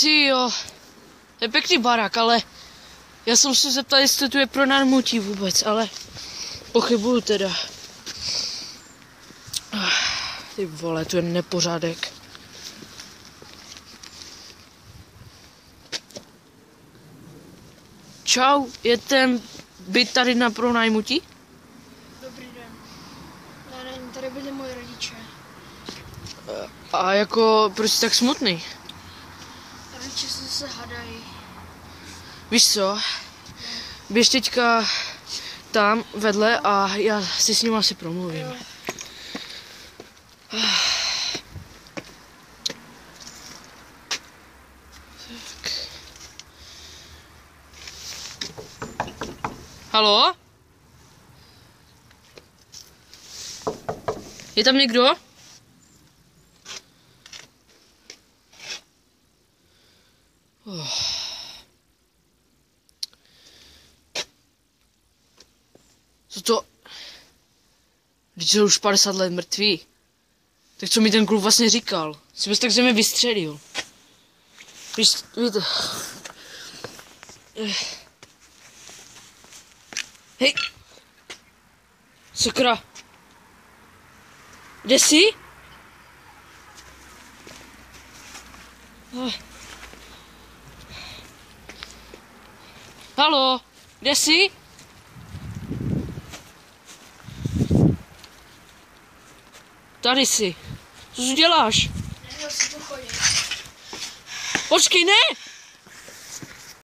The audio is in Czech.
Ty jo, to je pěkný barák, ale já jsem se zeptal, jestli tu je pro narmutí vůbec, ale pochybuju teda. Ty vole, tu je nepořádek. Čau, je ten byt tady na pronajmutí? Dobrý den. Ne, tady byli moji rodiče. A jako, proč jsi tak smutný? Rodiče se hádají. Víš co, běž teďka tam vedle a já si s ním asi promluvím. Jo. Tak. Haló? Je tam někdo? Co to? Když jsou už 50 let mrtví. Tak co mi ten kluk vlastně říkal? Si bys tak ze mě vystřelil. Víte. Hej. Sakra. Kde jsi? Haló, kde jsi? Tady jsi. Co tu děláš? Neměl si tu chodit. Počkej, ne!